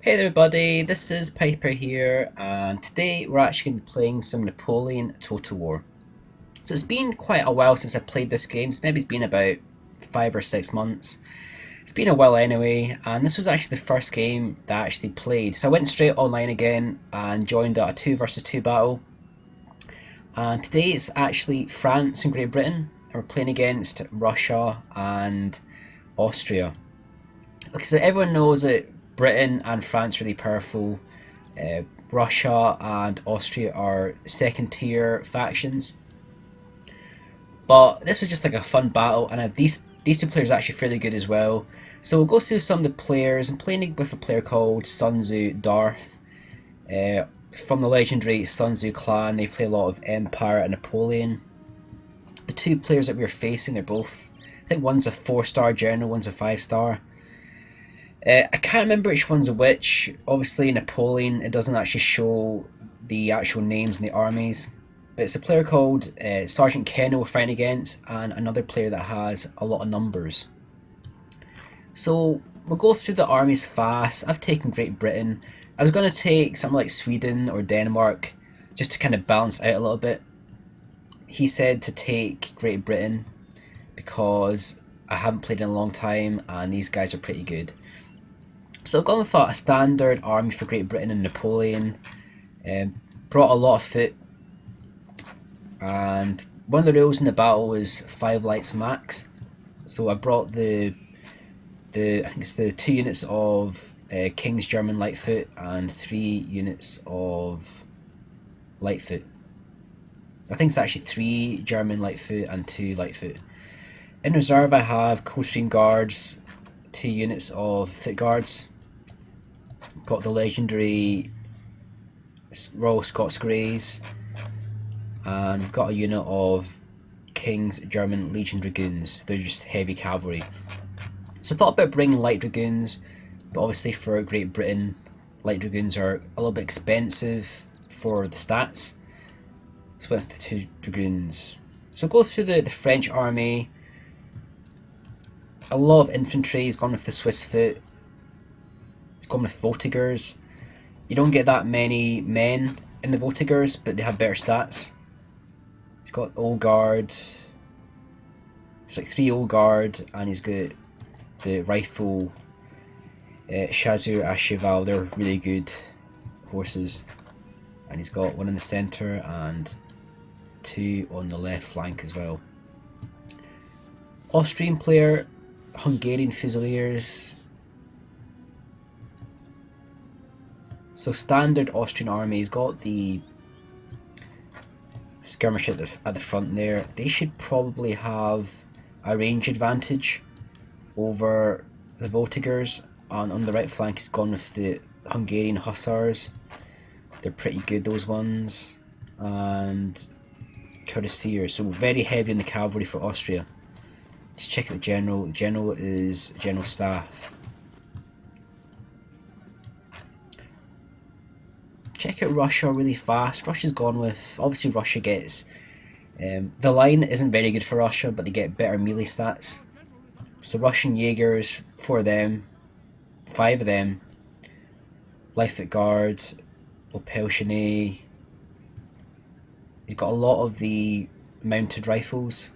Hey there everybody, this is Piper here, and today we're actually going to be playing some Napoleon Total War. So it's been quite a while since I played this game, so maybe it's been about 5 or 6 months. It's been a while anyway, and this was actually the first game that I actually played. So I went straight online again and joined a 2 versus 2 battle. And today it's actually France and Great Britain, and we're playing against Russia and Austria. Okay, so everyone knows that Britain and France are really powerful. Russia and Austria are second tier factions. But this was just like a fun battle, and these two players are actually fairly good as well. So we'll go through some of the players. I'm playing with a player called SUNTZU Darth. From the legendary SUNTZU clan, they play a lot of Empire and Napoleon. The two players that we're facing are both, I think one's a 4-star general, one's a 5-star. I can't remember which one's which. Obviously, Napoleon, it doesn't actually show the actual names in the armies. But it's a player called Sgt Kenel we're fighting against, and another player that has a lot of numbers. So we'll go through the armies fast. I've taken Great Britain. I was going to take something like Sweden or Denmark, just to kind of balance out a little bit. He said to take Great Britain because I haven't played in a long time and these guys are pretty good. So I've gone with a standard army for Great Britain and Napoleon. Brought a lot of foot, and one of the rules in the battle was 5 lights max. So I brought the I think it's the 2 units of King's German Lightfoot and 3 units of Lightfoot. I think it's actually 3 German Lightfoot and 2 Lightfoot. In reserve I have Coldstream Guards, 2 units of Foot Guards. Got the legendary Royal Scots Greys, and we've got a unit of King's German Legion Dragoons. They're just heavy cavalry. So I thought about bringing light dragoons, but obviously for Great Britain, light dragoons are a little bit expensive for the stats. So I went with the 2 dragoons. So I'll go through the French army. A lot of infantry has gone with the Swiss foot. It's gone with Voltigeurs. You don't get that many men in the Voltigeurs, but they have better stats. He's got Old Guard. It's like 3 Old Guard, and he's got the rifle Chasseur à Cheval. They're really good horses. And he's got 1 in the centre and 2 on the left flank as well. Austrian player, Hungarian Fusiliers. So standard Austrian army has got the skirmish at the front there. They should probably have a range advantage over the Voltigeurs, and on the right flank he's gone with the Hungarian Hussars. They're pretty good, those ones. And Cuirassiers, so very heavy in the cavalry for Austria. Let's check out the general. The general is General Staff. Check out Russia really fast. Russia's gone with, obviously Russia gets, the line isn't very good for Russia, but they get better melee stats. So Russian Jaegers, 4 of them, 5 of them, Lightfoot Guard, Opelshine. He's got a lot of the mounted rifles.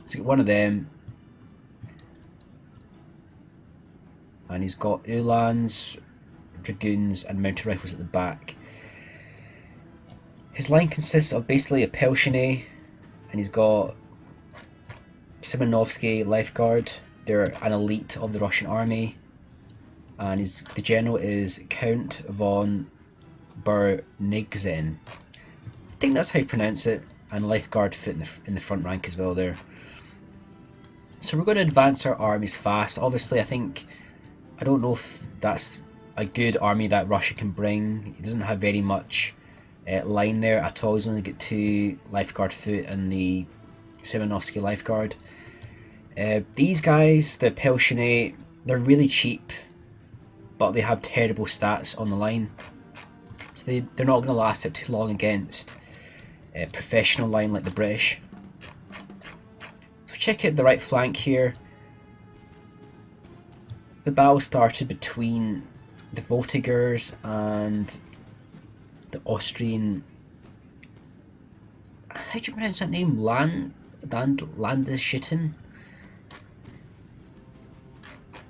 So he's got 1 of them. And he's got Uhlans, Dragoons and mounted rifles at the back. His line consists of basically a Pelshine, and he's got Simonovsky Life Guard. They're an elite of the Russian army, and the general is Count von Bernigsen. I think that's how you pronounce it, and Life Guard foot in the front rank as well there. So we're going to advance our armies fast. Obviously I don't know if that's a good army that Russia can bring. He doesn't have very much line there at all. He's only got 2 Lifeguard foot and the Simonovsky Lifeguard. These guys, the Pelshine, they're really cheap, but they have terrible stats on the line. So they're not going to last out too long against a professional line like the British. So check out the right flank here. the battle started between the Voltigeurs and the Austrian. How do you pronounce that name? Landesschitten.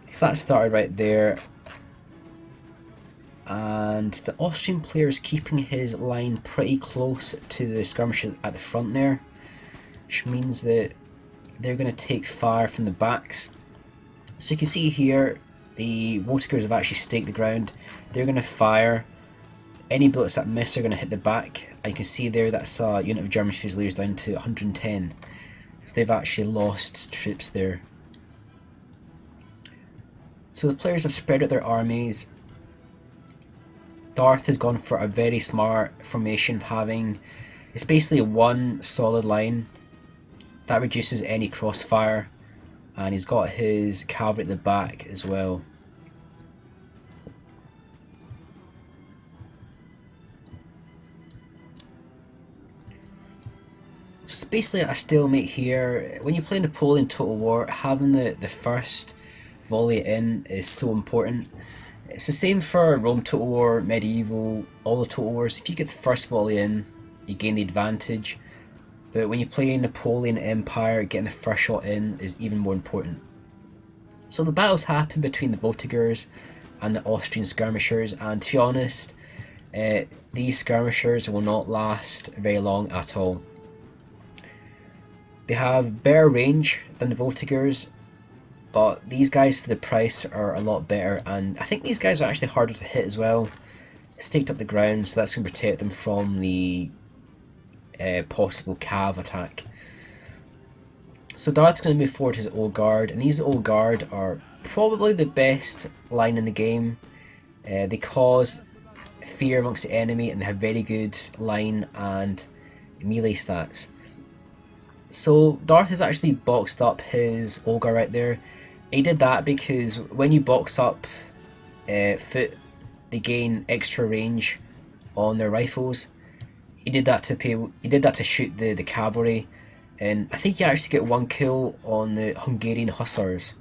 So that started right there, and the Austrian player is keeping his line pretty close to the skirmishers at the front there, which means that they're going to take fire from the backs. So you can see here the Voltigeurs have actually staked the ground. They're going to fire. Any bullets that miss are going to hit the back. And you can see there that's a unit of German Fusiliers down to 110. So they've actually lost troops there. So the players have spread out their armies. Darth has gone for a very smart formation of having, it's basically one solid line that reduces any crossfire, and he's got his cavalry at the back as well. So it's basically a stalemate here. When you play Napoleon Total War, having the first volley in is so important. It's the same for Rome Total War, Medieval, all the Total Wars. If you get the first volley in, you gain the advantage. But when you play Napoleon Empire, getting the first shot in is even more important. So the battles happen between the Voltigeurs and the Austrian skirmishers, and to be honest, these skirmishers will not last very long at all. They have better range than the Voltigeurs, but these guys for the price are a lot better, and I think these guys are actually harder to hit as well. Staked up the ground, so that's going to protect them from the possible cav attack. So Darth's going to move forward his Old Guard, and these Old Guard are probably the best line in the game. They cause fear amongst the enemy, and they have very good line and melee stats. So Darth has actually boxed up his Old Guard right there. He did that because when you box up foot, they gain extra range on their rifles. He did that to shoot the cavalry, and I think you actually get one kill on the Hungarian hussars.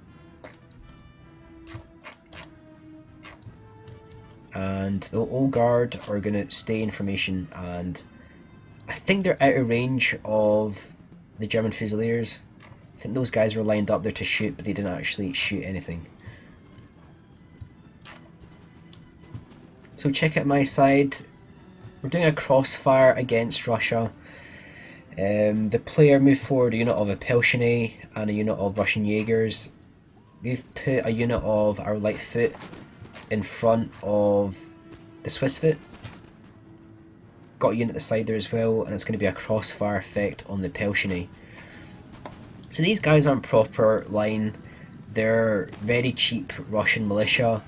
And the Old Guard are going to stay in formation, and I think they're out of range of the German Fusiliers. I think those guys were lined up there to shoot, but they didn't actually shoot anything. So check out my side. We're doing a crossfire against Russia. The player moved forward a unit of Apelshine and a unit of Russian Jaegers. We've put a unit of our light foot in front of the Swiss foot. Got a unit at the side there as well, and it's going to be a crossfire effect on the Apelshine. So these guys aren't proper line. They're very cheap Russian militia.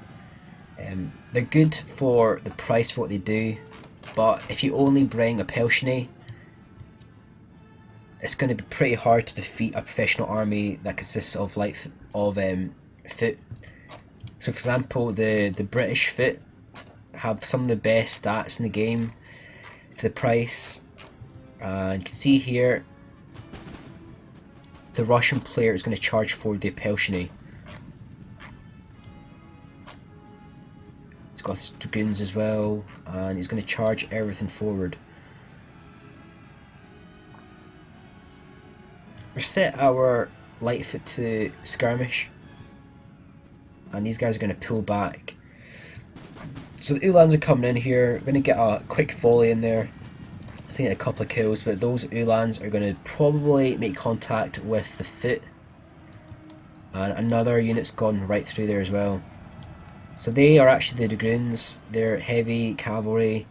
They're good for the price for what they do, but if you only bring a Apelshine, it's going to be pretty hard to defeat a professional army that consists of foot. So for example, the British foot have some of the best stats in the game for the price, and you can see here the Russian player is going to charge for the Apelshine. He's got his dragoons as well, and he's going to charge everything forward. We set our light foot to skirmish, and these guys are going to pull back. So the Uhlans are coming in here. We're going to get a quick volley in there. I think a couple of kills, but those Uhlans are going to probably make contact with the foot, and another unit's gone right through there as well. So they are actually the dragoons. They're heavy cavalry.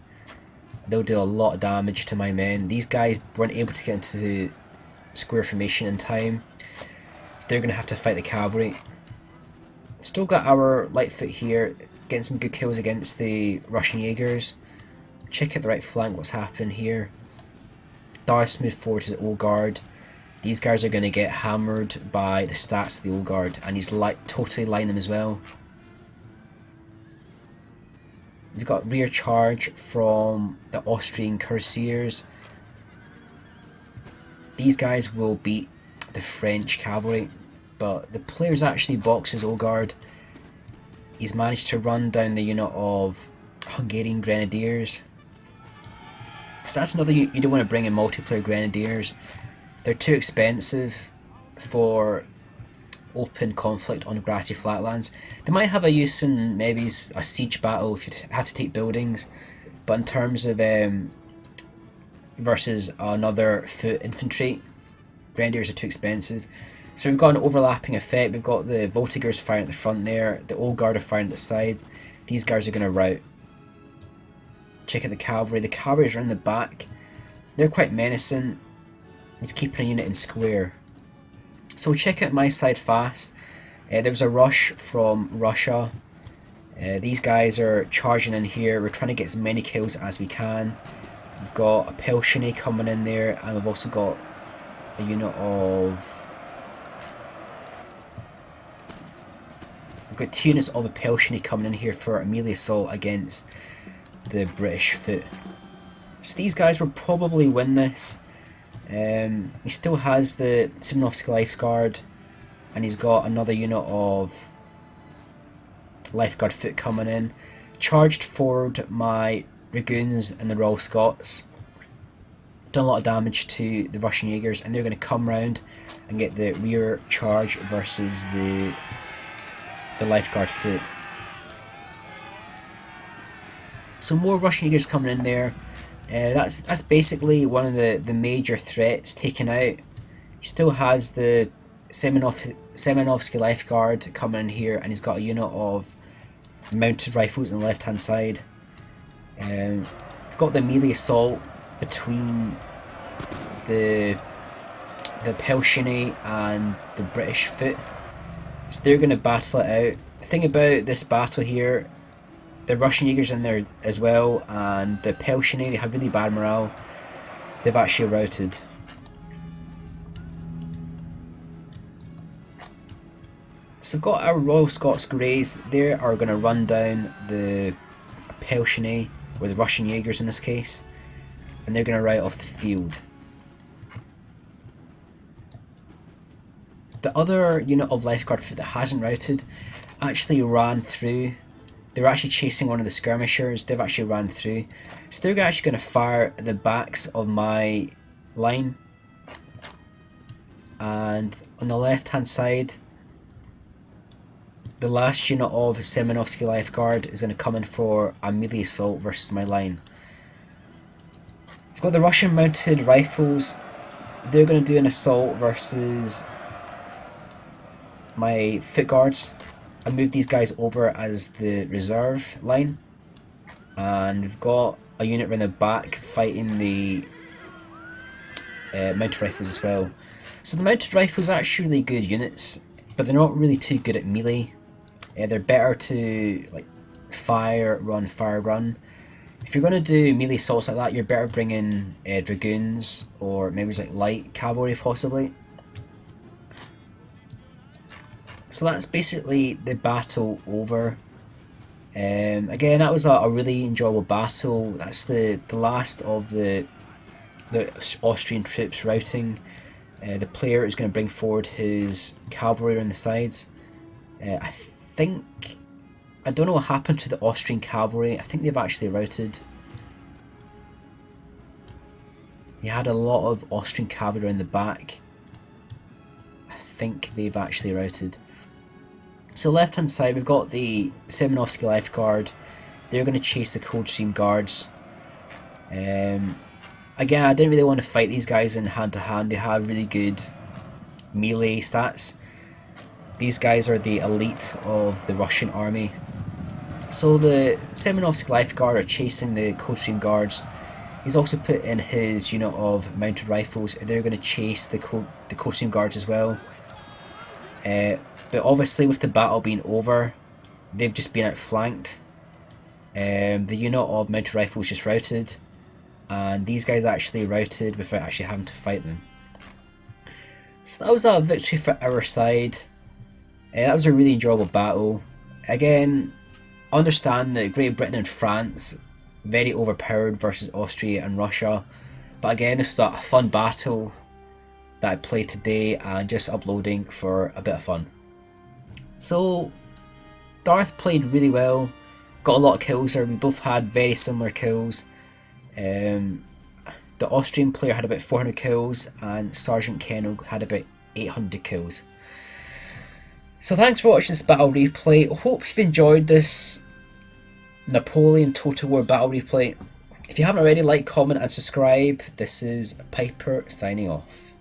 They'll do a lot of damage to my men. These guys weren't able to get into square formation in time, so they're going to have to fight the cavalry. Still got our light foot here, getting some good kills against the Russian Jaegers. Check out the right flank, what's happening here. Darth moved forward to the Old Guard. These guys are going to get hammered by the stats of the Old Guard, and he's totally lined them as well. We've got rear charge from the Austrian cuirassiers. These guys will beat the French cavalry, but the players actually box his Old Guard. he's managed to run down the unit of Hungarian Grenadiers. Because that's another, you don't want to bring in multiplayer Grenadiers. They're too expensive for open conflict on grassy flatlands. They might have a use in maybe a siege battle if you have to take buildings, but in terms of versus another foot infantry, Grenadiers are too expensive. So we've got an overlapping effect. We've got the Voltigeurs firing at the front there, the Old Guard are firing at the side. These guys are going to rout. Check out the cavalry. The cavalry are in the back. They're quite menacing. He's keeping a unit in square. So check out my side fast. There was a rush from Russia. These guys are charging in here. We're trying to get as many kills as we can. We've got a Pelshiny coming in there, and we've also got a unit of... We've got 2 units of a Pelshiny coming in here for a melee assault against the British foot. So these guys will probably win this. He still has the Simonovsky Lifeguard, and he's got another unit of Lifeguard foot coming in. Charged forward my Dragoons and the Royal Scots. Done a lot of damage to the Russian Jaegers, and they're going to come round and get the rear charge versus the Lifeguard foot. So more Russian Jaegers coming in there. That's basically one of the major threats taken out. He still has the Semenovsky Lifeguard coming in here, and he's got a unit of mounted rifles on the left hand side. We've got the melee assault between the Pelshiny and the British foot. So they're going to battle it out. The thing about this battle here, the Russian Jaegers in there as well, and the Pelshiny, they have really bad morale. They've actually routed. So we've got our Royal Scots Greys. They are going to run down the Pelshiny, or the Russian Jaegers in this case, and they're going to rout off the field. The other unit of Lifeguard foot that hasn't routed actually ran through. They were actually chasing one of the skirmishers. They've actually ran through. So they're actually going to fire at the backs of my line. And on the left hand side, the last unit of Semenovsky Lifeguard is going to come in for a melee assault versus my line. We've got the Russian mounted rifles. They're going to do an assault versus my foot guards. I moved these guys over as the reserve line, and we've got a unit around the back fighting the mounted rifles as well. So the mounted rifles are actually really good units, but they're not really too good at melee. They're better to like fire, run. If you're going to do melee assaults like that, you're better bringing dragoons, or maybe it's like light cavalry possibly. So that's basically the battle over. Again, that was a really enjoyable battle. That's the last of the Austrian troops routing. The player is going to bring forward his cavalry on the sides. I don't know what happened to the Austrian cavalry. I think they've actually routed. You had a lot of Austrian cavalry in the back. I think they've actually routed. So left hand side, we've got the Semenovsky Lifeguard. They're going to chase the Coldstream Guards. Again, I didn't really want to fight these guys in hand to hand. They have really good melee stats. These guys are the elite of the Russian army. So the Semenovsky Lifeguard are chasing the Coldstream Guards. He's also put in his unit of mounted rifles. They're going to chase the Coldstream Guards as well. But obviously with the battle being over, they've just been outflanked. The unit of mounted rifles just routed, and these guys actually routed without actually having to fight them. So that was a victory for our side. That was a really enjoyable battle. Again, understand that Great Britain and France, very overpowered versus Austria and Russia. But again, this was a fun battle that I played today and just uploading for a bit of fun. So Darth played really well, got a lot of kills there. We both had very similar kills. The Austrian player had about 400 kills and Sgt Kenel had about 800 kills. So thanks for watching this battle replay. Hope you've enjoyed this Napoleon Total War battle replay. If you haven't already, like, comment and subscribe. This is Piper signing off.